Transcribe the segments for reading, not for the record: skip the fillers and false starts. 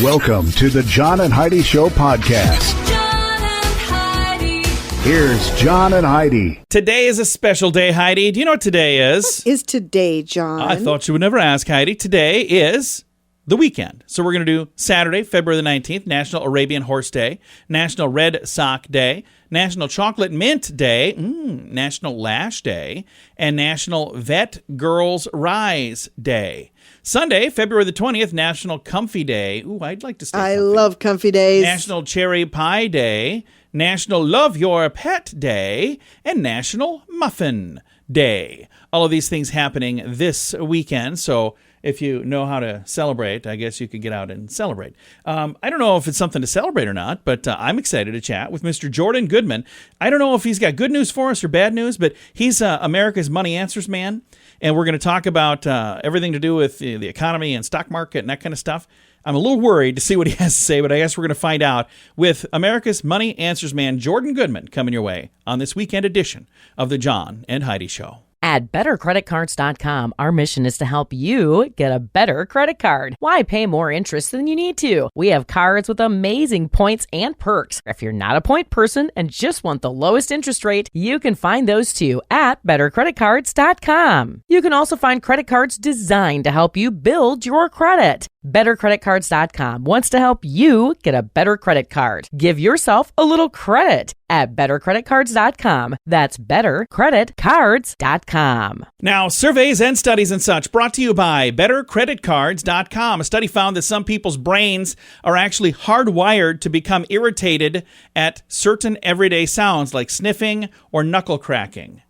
Welcome to the John and Heidi Show podcast. John and Heidi. Here's John and Heidi. Today is a special day, Heidi. Do you know what today is? What is today, John? I thought you would never ask, Heidi. Today is the weekend. So we're going to do Saturday, February the 19th, National Arabian Horse Day, National Red Sock Day, National Chocolate Mint Day, National Lash Day, and National Vet Girls Rise Day. Sunday, February the 20th, National Comfy Day. Ooh, I'd like to stay I comfy. love comfy days. National Cherry Pie Day, National Love Your Pet Day, and National Muffin Day. All of these things happening this weekend, so if you know how to celebrate, I guess you could get out and celebrate. I don't know if it's something to celebrate or not, but I'm excited to chat with Mr. Jordan Goodman. I don't know if he's got good news for us or bad news, but he's America's Money Answers man, and we're going to talk about everything to do with the economy and stock market and that kind of stuff. I'm a little worried to see what he has to say, but I guess we're going to find out with America's Money Answers man, Jordan Goodman, coming your way on this weekend edition of the John and Heidi Show. At bettercreditcards.com, our mission is to help you get a better credit card. Why pay more interest than you need to? We have cards with amazing points and perks. If you're not a point person and just want the lowest interest rate, you can find those too at bettercreditcards.com. You can also find credit cards designed to help you build your credit. BetterCreditCards.com wants to help you get a better credit card. Give yourself a little credit at BetterCreditCards.com. That's BetterCreditCards.com. Now, surveys and studies and such brought to you by BetterCreditCards.com. A study found that some people's brains are actually hardwired to become irritated at certain everyday sounds like sniffing or knuckle cracking.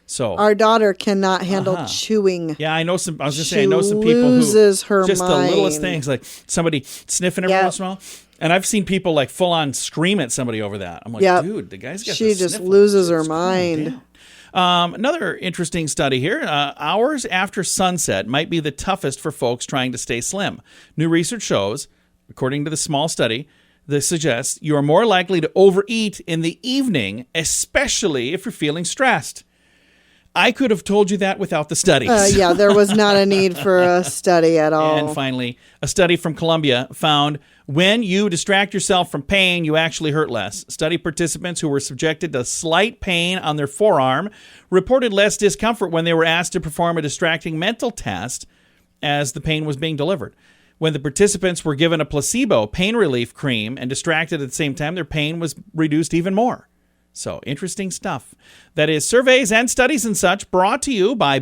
So Our daughter cannot handle chewing. yeah, I know some. I was just She saying, I know some people who loses her just the littlest mind. things, like somebody sniffing every once in a while. And I've seen people like full on scream at somebody over that. I'm like, Yep. dude, the guy's got. She the just sniffles. loses her Just calm mind. down. Another interesting study here. Hours after sunset might be the toughest for folks trying to stay slim. New research shows, according to the small study, this suggests you are more likely to overeat in the evening, especially if you're feeling stressed. I could have told you that without the studies. Yeah, there was not a need for a study at all. And finally, a study from Columbia found when you distract yourself from pain, you actually hurt less. Study participants who were subjected to slight pain on their forearm reported less discomfort when they were asked to perform a distracting mental test as the pain was being delivered. When the participants were given a placebo pain relief cream and distracted at the same time, their pain was reduced even more. So, interesting stuff. That is surveys and studies and such brought to you by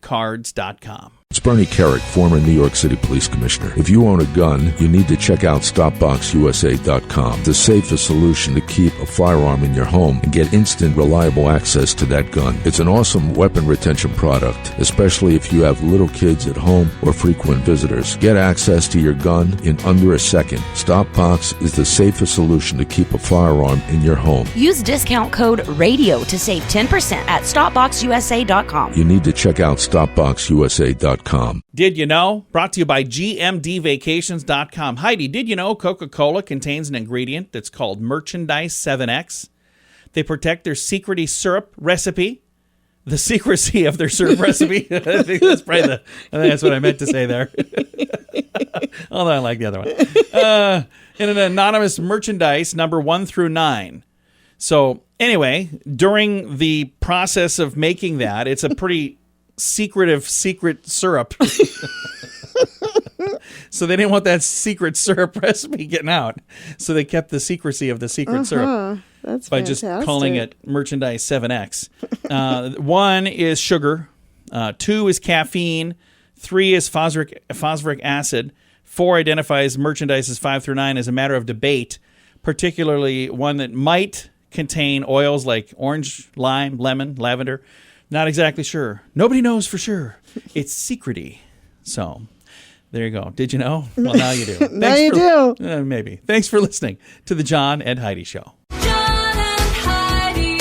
BetterCreditCards.com. It's Bernie Carrick, former New York City Police Commissioner. If you own a gun, you need to check out StopBoxUSA.com, the safest solution to keep a firearm in your home and get instant, reliable access to that gun. It's an awesome weapon retention product, especially if you have little kids at home or frequent visitors. Get access to your gun in under a second. StopBox is the safest solution to keep a firearm in your home. Use discount code RADIO to save 10% at StopBoxUSA.com. You need to check out StopBoxUSA.com. Did you know? Brought to you by GMDVacations.com. Heidi, did you know Coca-Cola contains an ingredient that's called Merchandise 7X? They protect their secrecy syrup recipe. The secrecy of their syrup recipe. I think that's what I meant to say there. Although I like the other one. In an anonymous merchandise number 1 through 9. So anyway, during the process of making that, it's a pretty secret syrup. So they didn't want that secret syrup recipe getting out. So they kept the secrecy of the secret syrup That's by fantastic. just calling it Merchandise 7X. 1 is sugar. 2 is caffeine. 3 is phosphoric acid. 4 identifies merchandises 5 through 9 as a matter of debate, particularly one that might contain oils like orange, lime, lemon, lavender. Not exactly sure. Nobody knows for sure. It's secrety. So, there you go. Did you know? Well, now you do. Now you do. Maybe. Thanks for listening to the John and Heidi Show. John and Heidi.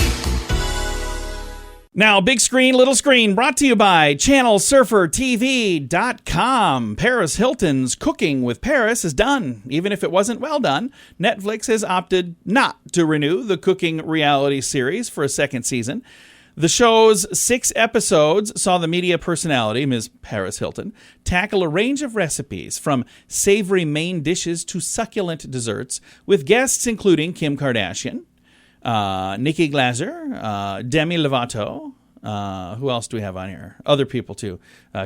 Now, big screen, little screen, brought to you by ChannelSurferTV.com. Paris Hilton's Cooking with Paris is done. Even if it wasn't well done, Netflix has opted not to renew the cooking reality series for a second season. The show's 6 episodes saw the media personality, Ms. Paris Hilton, tackle a range of recipes from savory main dishes to succulent desserts, with guests including Kim Kardashian, Nikki Glaser, Demi Lovato. Who else do we have on here? Other people, too.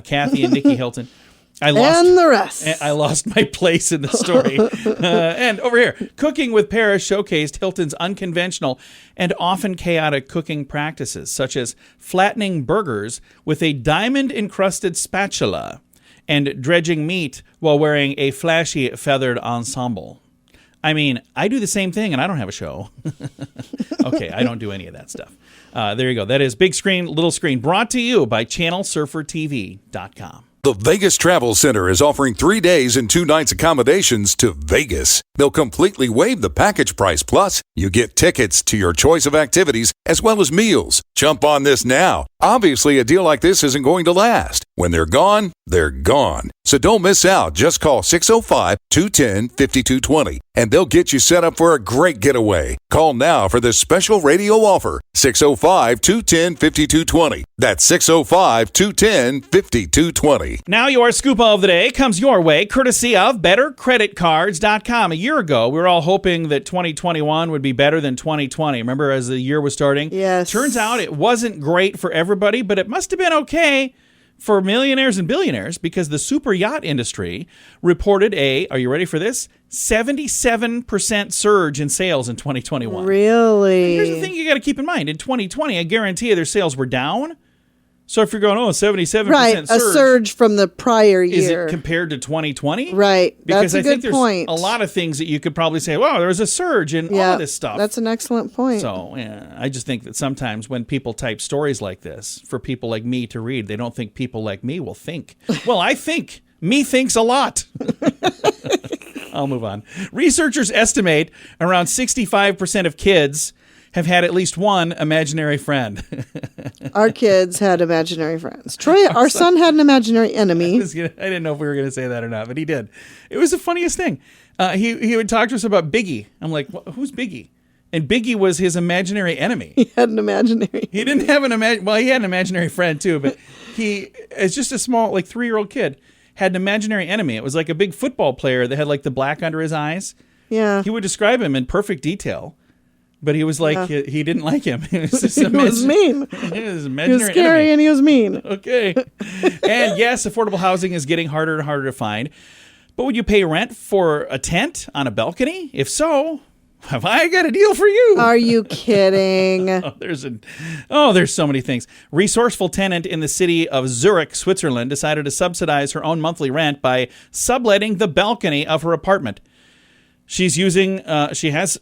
Kathy and Nikki Hilton. And the rest. I lost my place in the story. And over here, Cooking with Paris showcased Hilton's unconventional and often chaotic cooking practices, such as flattening burgers with a diamond-encrusted spatula and dredging meat while wearing a flashy feathered ensemble. I mean, I do the same thing, and I don't have a show. Okay, I don't do any of that stuff. There you go. That is Big Screen, Little Screen, brought to you by ChannelSurferTV.com. The Vegas Travel Center is offering 3 days and 2 nights accommodations to Vegas. They'll completely waive the package price. Plus, you get tickets to your choice of activities as well as meals. Jump on this now. Obviously, a deal like this isn't going to last. When they're gone, they're gone. So don't miss out. Just call 605-210-5220 and they'll get you set up for a great getaway. Call now for this special radio offer. 605-210-5220. That's 605-210-5220. Now your scoop of the day comes your way courtesy of BetterCreditCards.com. A year ago, we were all hoping that 2021 would be better than 2020. Remember, as the year was starting? Yes. Turns out it wasn't great for everybody, but it must have been okay for millionaires and billionaires, because the super yacht industry reported are you ready for this? 77% surge in sales in 2021. Really? And here's the thing you got to keep in mind. In 2020, I guarantee you their sales were down. So if you're going, 77% Right, surge. a surge from the prior year. Is it compared to 2020? Right, Because that's a I think good there's point. a lot of things that you could probably say, wow, there's a surge in all of this stuff. That's an excellent point. So yeah, I just think that sometimes when people type stories like this for people like me to read, they don't think people like me will think. Well, I think. Me thinks a lot. I'll move on. Researchers estimate around 65% of kids have had at least one imaginary friend. Our kids had imaginary friends. Troy, our son had an imaginary enemy. I didn't know if we were going to say that or not, but he did. It was the funniest thing. He would talk to us about Biggie. I'm like, who's Biggie? And Biggie was his imaginary enemy. He had an imaginary. He didn't have he had an imaginary friend too, but he, as just a small, 3-year-old kid, had an imaginary enemy. It was like a big football player that had the black under his eyes. Yeah. He would describe him in perfect detail. But he was he didn't like him. He was, just He was mean. He was He was scary and he was mean. Okay. And yes, affordable housing is getting harder and harder to find. But would you pay rent for a tent on a balcony? If so, have I got a deal for you? Are you kidding? There's so many things. Resourceful tenant in the city of Zurich, Switzerland, decided to subsidize her own monthly rent by subletting the balcony of her apartment. She has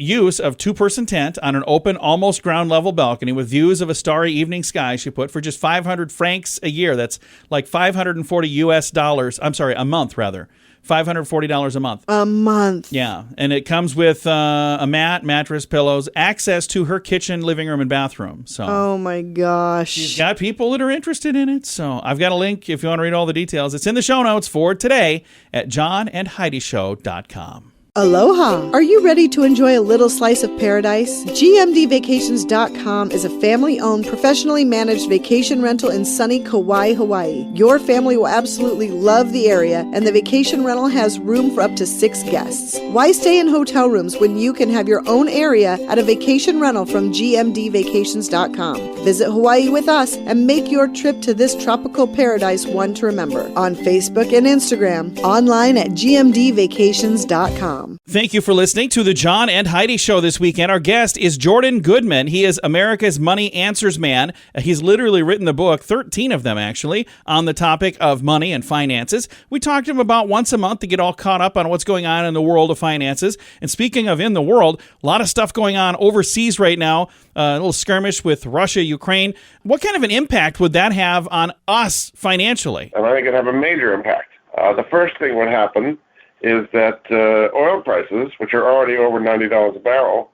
use of 2-person tent on an open, almost ground level balcony with views of a starry evening sky, she put, for just 500 francs a year. That's like $540 a month rather. $540 a month. A month. Yeah. And it comes with a mat, mattress, pillows, access to her kitchen, living room, and bathroom. So Oh my gosh. she's got people that are interested in it. So I've got a link if you want to read all the details. It's in the show notes for today at johnandheidishow.com. Aloha! Are you ready to enjoy a little slice of paradise? GMDvacations.com is a family-owned, professionally managed vacation rental in sunny Kauai, Hawaii. Your family will absolutely love the area, and the vacation rental has room for up to 6 guests. Why stay in hotel rooms when you can have your own area at a vacation rental from GMDvacations.com? Visit Hawaii with us and make your trip to this tropical paradise one to remember. On Facebook and Instagram, online at GMDvacations.com. Thank you for listening to the John and Heidi Show this weekend. Our guest is Jordan Goodman. He is America's Money Answers Man. He's literally written the book, 13 of them actually, on the topic of money and finances. We talk to him about once a month to get all caught up on what's going on in the world of finances. And speaking of in the world, a lot of stuff going on overseas right now. A little skirmish with Russia, Ukraine. What kind of an impact would that have on us financially? And I think it'd have a major impact. The first thing would happen is that oil prices, which are already over $90 a barrel,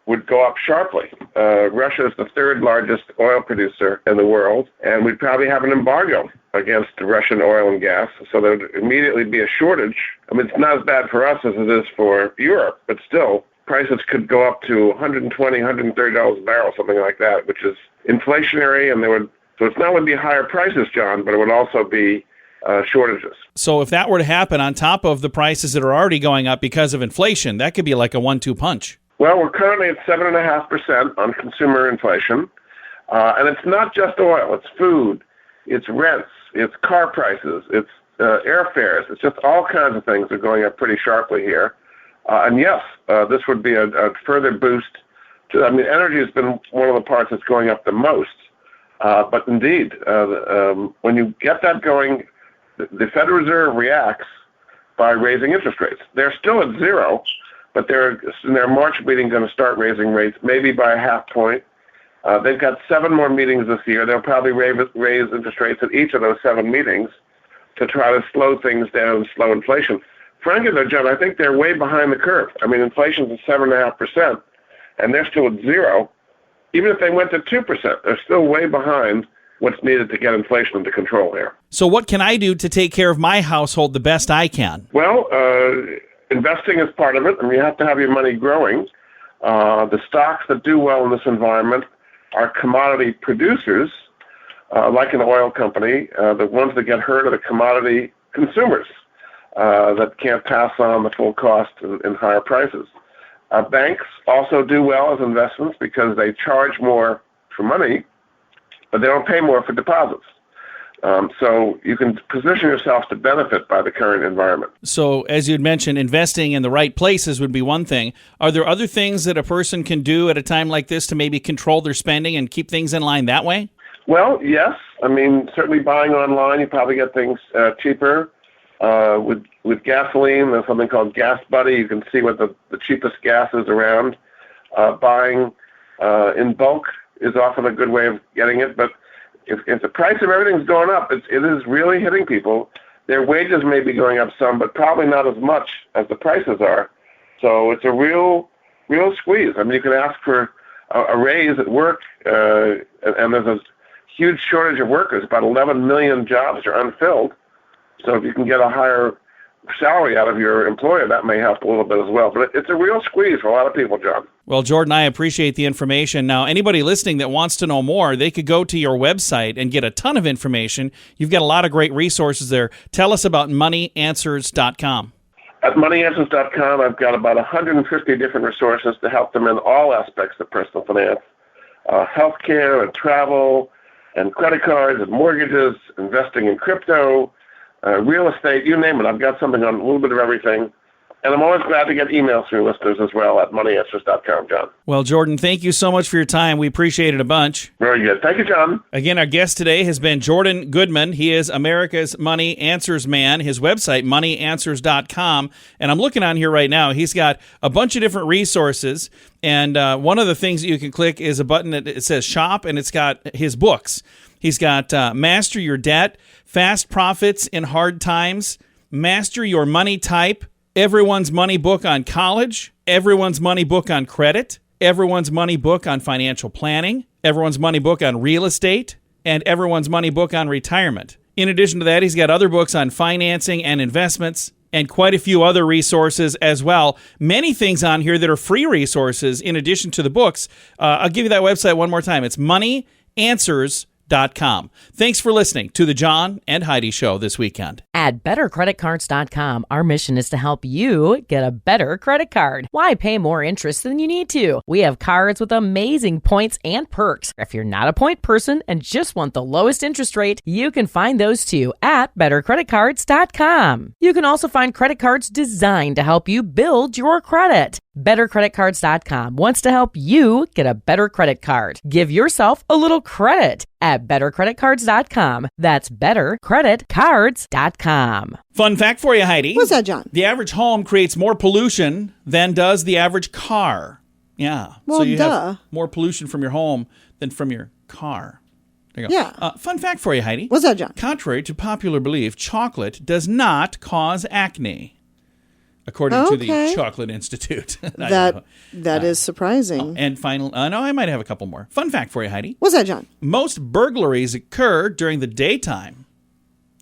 would go up sharply. Russia is the 3rd largest oil producer in the world, and we'd probably have an embargo against Russian oil and gas, so there would immediately be a shortage. I mean, it's not as bad for us as it is for Europe, but still, prices could go up to $120, $130 a barrel, something like that, which is inflationary, and so it's not going to be higher prices, John, but it would also be shortages. So if that were to happen on top of the prices that are already going up because of inflation, that could be like a 1-2 punch. Well, we're currently at 7.5% on consumer inflation, and it's not just oil. It's food, it's rents, it's car prices, it's airfares. It's just all kinds of things are going up pretty sharply here. And yes, this would be a further boost. Energy has been one of the parts that's going up the most. But indeed, when you get that going, the Federal Reserve reacts by raising interest rates. They're still at zero, but they're in their March meeting going to start raising rates, maybe by a half point. They've got 7 more meetings this year. They'll probably raise interest rates at each of those 7 meetings to try to slow things down and slow inflation. Frankly, though, John, I think they're way behind the curve. Inflation's at 7.5%, and they're still at zero. Even if they went to 2%, they're still way behind what's needed to get inflation under control here. So what can I do to take care of my household the best I can? Well, investing is part of it, and you have to have your money growing. The stocks that do well in this environment are commodity producers, like an oil company. The ones that get hurt are the commodity consumers that can't pass on the full cost in higher prices. Banks also do well as investments because they charge more for money, but they don't pay more for deposits. So you can position yourself to benefit by the current environment. So as you had mentioned, investing in the right places would be one thing. Are there other things that a person can do at a time like this to maybe control their spending and keep things in line that way? Well, yes. Certainly buying online, you probably get things cheaper. With gasoline, there's something called Gas Buddy. You can see what the cheapest gas is around. Buying in bulk is often a good way of getting it. But if the price of everything's going up, it is really hitting people. Their wages may be going up some, but probably not as much as the prices are. So it's a real squeeze. You can ask for a raise at work, and there's a huge shortage of workers. About 11 million jobs are unfilled. So if you can get a higher salary out of your employer, that may help a little bit as well. But it's a real squeeze for a lot of people, John. Well, Jordan, I appreciate the information. Now, anybody listening that wants to know more, they could go to your website and get a ton of information. You've got a lot of great resources there. Tell us about moneyanswers.com. At moneyanswers.com, I've got about 150 different resources to help them in all aspects of personal finance. Healthcare and travel and credit cards and mortgages, investing in crypto, real estate, you name it. I've got something on a little bit of everything. And I'm always glad to get emails from listeners as well at moneyanswers.com, John. Well, Jordan, thank you so much for your time. We appreciate it a bunch. Very good. Thank you, John. Again, our guest today has been Jordan Goodman. He is America's Money Answers man. His website, moneyanswers.com. And I'm looking on here right now. He's got a bunch of different resources. And one of the things that you can click is a button that it says shop, and it's got his books. He's got Master Your Debt, Fast Profits in Hard Times, Master Your Money Type, Everyone's Money Book on College, Everyone's Money Book on Credit, Everyone's Money Book on Financial Planning, Everyone's Money Book on Real Estate, and Everyone's Money Book on Retirement. In addition to that, he's got other books on financing and investments, and quite a few other resources as well. Many things on here that are free resources in addition to the books. I'll give you that website one more time. It's moneyanswers.com. Thanks for listening to the John and Heidi Show this weekend. At bettercreditcards.com, our mission is to help you get a better credit card. Why pay more interest than you need to? We have cards with amazing points and perks. If you're not a point person and just want the lowest interest rate, you can find those too at bettercreditcards.com. You can also find credit cards designed to help you build your credit. BetterCreditCards.com wants to help you get a better credit card. Give yourself a little credit at BetterCreditCards.com. That's BetterCreditCards.com. Fun fact for you, Heidi. What's that, John? The average home creates more pollution than does the average car. Yeah. Well, so you duh. have more pollution from your home than from your car. There you go. Yeah. Fun fact for you, Heidi. What's that, John? Contrary to popular belief, chocolate does not cause acne, according to the Chocolate Institute. That is surprising. And final, no, I might have a couple more. Fun fact for you, Heidi. What's that, John? Most burglaries occur during the daytime.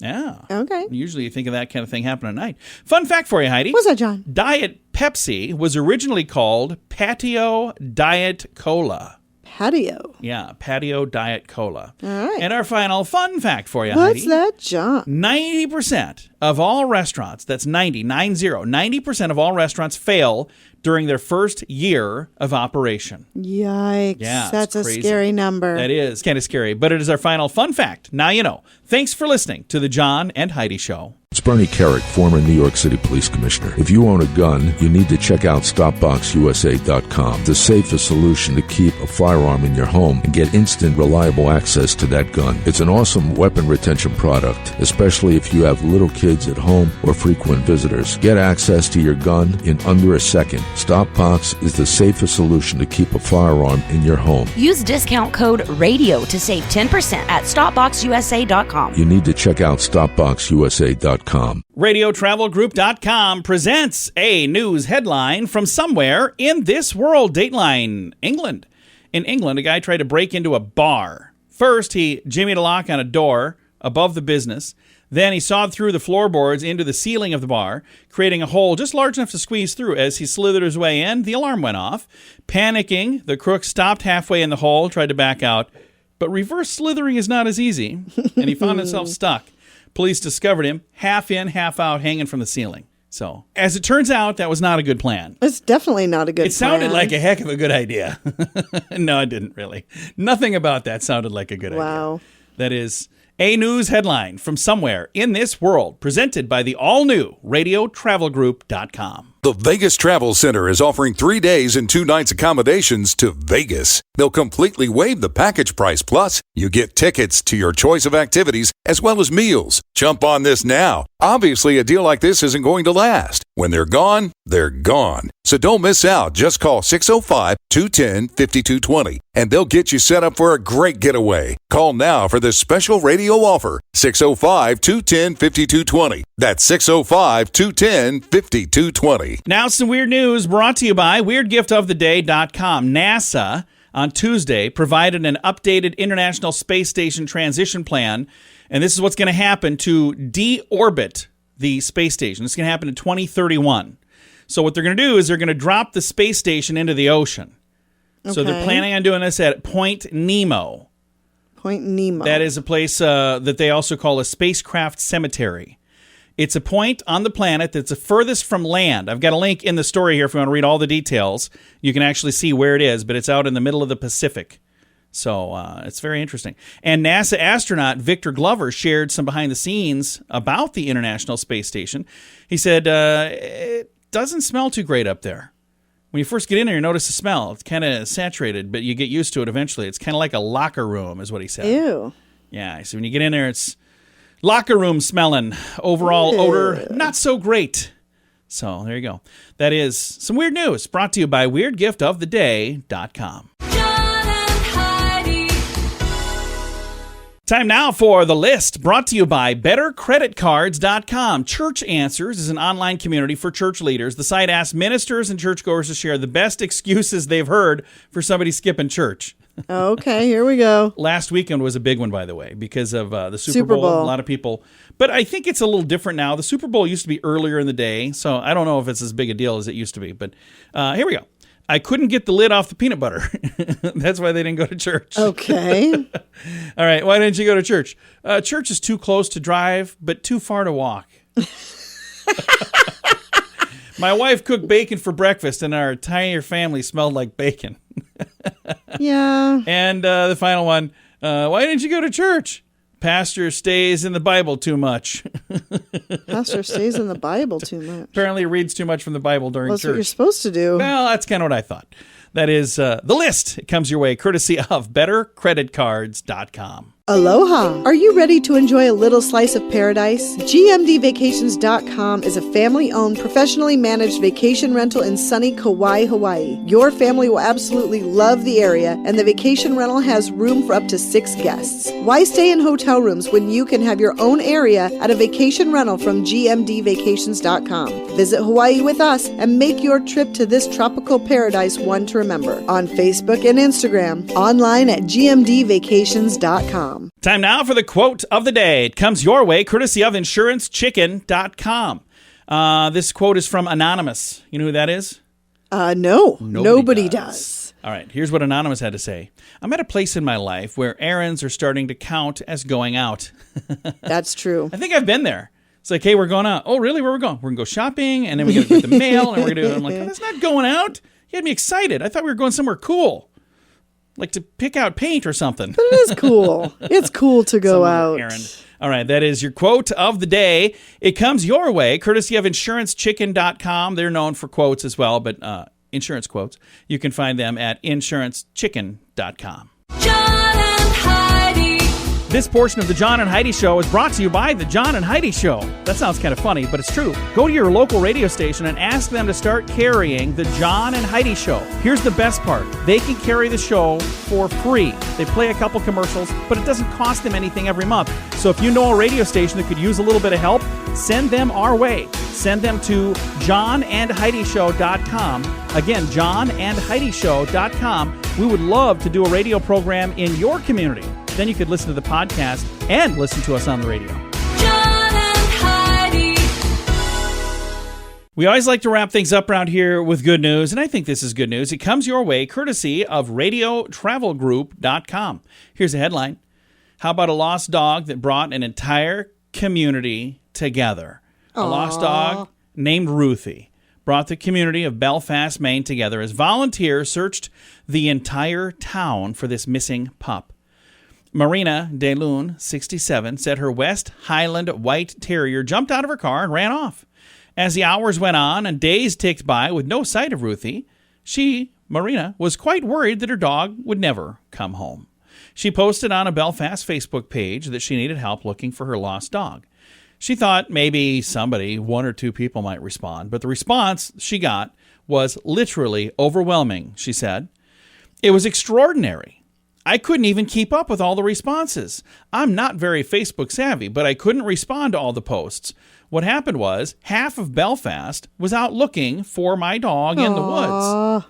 Yeah. Okay. Usually you think of that kind of thing happening at night. Fun fact for you, Heidi. What's that, John? Diet Pepsi was originally called Patio Diet Cola. Patio. Yeah, Patio Diet Cola. All right. And our final fun fact for you, What's Heidi. that, John? 90% of all restaurants, that's 90% of all restaurants fail during their first year of operation. Yikes. Yeah, That's it's a crazy. scary number. That is kind of scary, but it is our final fun fact. Now you know. Thanks for listening to the John and Heidi Show. It's Bernie Carrick, former New York City Police Commissioner. If you own a gun, you need to check out StopBoxUSA.com, the safest solution to keep a firearm in your home and get instant, reliable access to that gun. It's an awesome weapon retention product, especially if you have little kids at home or frequent visitors. Get access to your gun in under a second. StopBox is the safest solution to keep a firearm in your home. Use discount code RADIO to save 10% at StopBoxUSA.com. You need to check out StopBoxUSA.com. RadioTravelGroup.com presents a news headline from somewhere in this world. Dateline, England. In England, a guy tried to break into a bar. First, he jimmied a lock on a door above the business. Then he sawed through the floorboards into the ceiling of the bar, creating a hole just large enough to squeeze through. As he slithered his way in, the alarm went off. Panicking, the crook stopped halfway in the hole, tried to back out. But reverse slithering is not as easy, and he found himself stuck. Police discovered him, half in, half out, hanging from the ceiling. So, as it turns out, that was not a good plan. It's definitely not a good plan. It sounded like a heck of a good idea. No, it didn't really. Nothing about that sounded like a good idea. Wow. That is a news headline from somewhere in this world, presented by the all-new RadioTravelGroup.com. The Vegas Travel Center is offering 3 days and 2 nights accommodations to Vegas. They'll completely waive the package price. Plus, you get tickets to your choice of activities as well as meals. Jump on this now. Obviously, a deal like this isn't going to last. When they're gone, they're gone. So don't miss out. Just call 605-210-5220 and they'll get you set up for a great getaway. Call now for this special radio offer. 605-210-5220. That's 605-210-5220. Now some weird news brought to you by WeirdGiftOfTheDay.com. NASA on Tuesday provided an updated International Space Station transition plan, and this is what's going to happen to deorbit the space station. It's going to happen in 2031. So what they're going to do is they're going to drop the space station into the ocean. Okay. So they're planning on doing this at Point Nemo. Point Nemo. That is a place that they also call a spacecraft cemetery. It's a point on the planet that's the furthest from land. I've got a link in the story here if you want to read all the details. You can actually see where it is, but it's out in the middle of the Pacific. So it's very interesting. And NASA astronaut Victor Glover shared some behind the scenes about the International Space Station. He said, it doesn't smell too great up there. When you first get in there, you notice the smell. It's kind of saturated, but you get used to it eventually. It's kind of like a locker room is what he said. Ew. Yeah, so when you get in there, it's locker room smelling. Overall odor, not so great. So there you go. That is some weird news brought to you by WeirdGiftOfTheDay.com. John and Heidi. Time now for The List, brought to you by BetterCreditCards.com. Church Answers is an online community for church leaders. The site asks ministers and churchgoers to share the best excuses they've heard for somebody skipping church. Okay, here we go. Last weekend was a big one, by the way, because of the Super Bowl. A lot of people. But I think it's a little different now. The Super Bowl used to be earlier in the day, so I don't know if it's as big a deal as it used to be. But here we go. I couldn't get the lid off the peanut butter. That's why they didn't go to church. Okay. All right, why didn't you go to church? Church is too close to drive, but too far to walk. My wife cooked bacon for breakfast, and our entire family smelled like bacon. Yeah. And the final one, why didn't you go to church? Pastor stays in the Bible too much. Pastor stays in the Bible too much. Apparently reads too much from the Bible during That's church. what you're supposed to do. Well, that's kind of what I thought. That is The List. It comes your way courtesy of BetterCreditCards.com. Aloha! Are you ready to enjoy a little slice of paradise? GMDvacations.com is a family-owned, professionally managed vacation rental in sunny Kauai, Hawaii. Your family will absolutely love the area, and the vacation rental has room for up to 6 guests. Why stay in hotel rooms when you can have your own area at a vacation rental from GMDvacations.com? Visit Hawaii with us and make your trip to this tropical paradise one to remember. On Facebook and Instagram, online at GMDvacations.com. JohnandHeidiShow.com. Time now for the quote of the day. It comes your way courtesy of InsuranceChicken.com. This quote is from Anonymous. You know who that is? No, nobody does. All right, here's what Anonymous had to say. I'm at a place in my life where errands are starting to count as going out. That's true. I think I've been there. It's like, hey, we're going out. Oh, really? Where are we going? We're going to go shopping, and then we got to get the mail, and we're going to do it. I'm like, oh, that's not going out. You had me excited. I thought we were going somewhere cool, like to pick out paint or something. But it is cool. It's cool to go out. Errand. All right, that is your quote of the day. It comes your way, courtesy of InsuranceChicken.com. They're known for quotes as well, but insurance quotes. You can find them at InsuranceChicken.com. John and Heidi. This portion of the John and Heidi Show is brought to you by the John and Heidi Show. That sounds kind of funny, but it's true. Go to your local radio station and ask them to start carrying the John and Heidi Show. Here's the best part. They can carry the show for free. They play a couple commercials, but it doesn't cost them anything every month. So if you know a radio station that could use a little bit of help, send them our way. Send them to jordangoodman.com. Again, jordangoodman.com. We would love to do a radio program in your community. Then you could listen to the podcast and listen to us on the radio. John and Heidi. We always like to wrap things up around here with good news, and I think this is good news. It comes your way courtesy of radiotravelgroup.com. Here's a headline. How about a lost dog that brought an entire community together? A lost dog named Ruthie brought the community of Belfast, Maine together as volunteers searched the entire town for this missing pup. Marina DeLune, 67, said her West Highland White Terrier jumped out of her car and ran off. As the hours went on and days ticked by with no sight of Ruthie, Marina, was quite worried that her dog would never come home. She posted on a Belfast Facebook page that she needed help looking for her lost dog. She thought maybe somebody, one or two people might respond, but the response she got was literally overwhelming, she said. It was extraordinary. I couldn't even keep up with all the responses. I'm not very Facebook savvy, but I couldn't respond to all the posts. What happened was half of Belfast was out looking for my dog in the woods.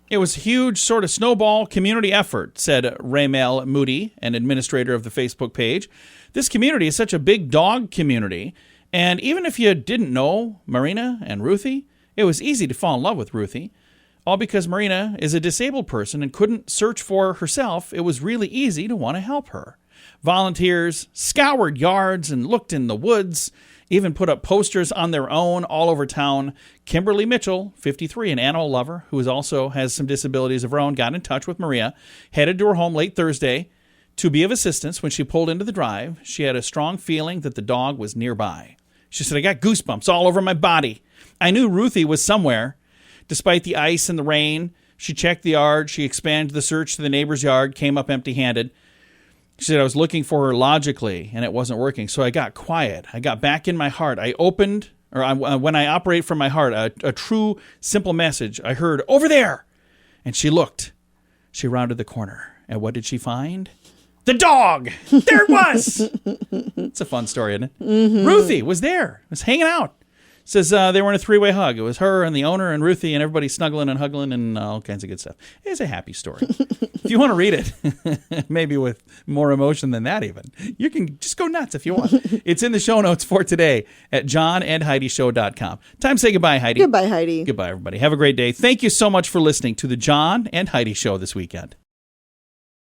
It was a huge sort of snowball community effort, said Raymel Moody, an administrator of the Facebook page. This community is such a big dog community, and even if you didn't know Marina and Ruthie, it was easy to fall in love with Ruthie. All because Marina is a disabled person and couldn't search for herself, it was really easy to want to help her. Volunteers scoured yards and looked in the woods, even put up posters on their own all over town. Kimberly Mitchell, 53, an animal lover who also has some disabilities of her own, got in touch with Maria, headed to her home late Thursday to be of assistance. When she pulled into the drive, she had a strong feeling that the dog was nearby. She said, I got goosebumps all over my body. I knew Ruthie was somewhere. Despite the ice and the rain, she checked the yard. She expanded the search to the neighbor's yard, came up empty-handed. She said, I was looking for her logically, and it wasn't working. So I got quiet. I got back in my heart. When I operate from my heart, a true, simple message, I heard, over there. And she looked. She rounded the corner. And what did she find? The dog! There it was! It's a fun story, isn't it? Mm-hmm. Ruthie was there. Was hanging out. Says they were in a three-way hug. It was her and the owner and Ruthie and everybody snuggling and huggling and all kinds of good stuff. It's a happy story. If you want to read it, maybe with more emotion than that even, you can just go nuts if you want. It's in the show notes for today at johnandheidishow.com. Time to say goodbye, Heidi. Goodbye, Heidi. Goodbye, everybody. Have a great day. Thank you so much for listening to the John and Heidi Show this weekend.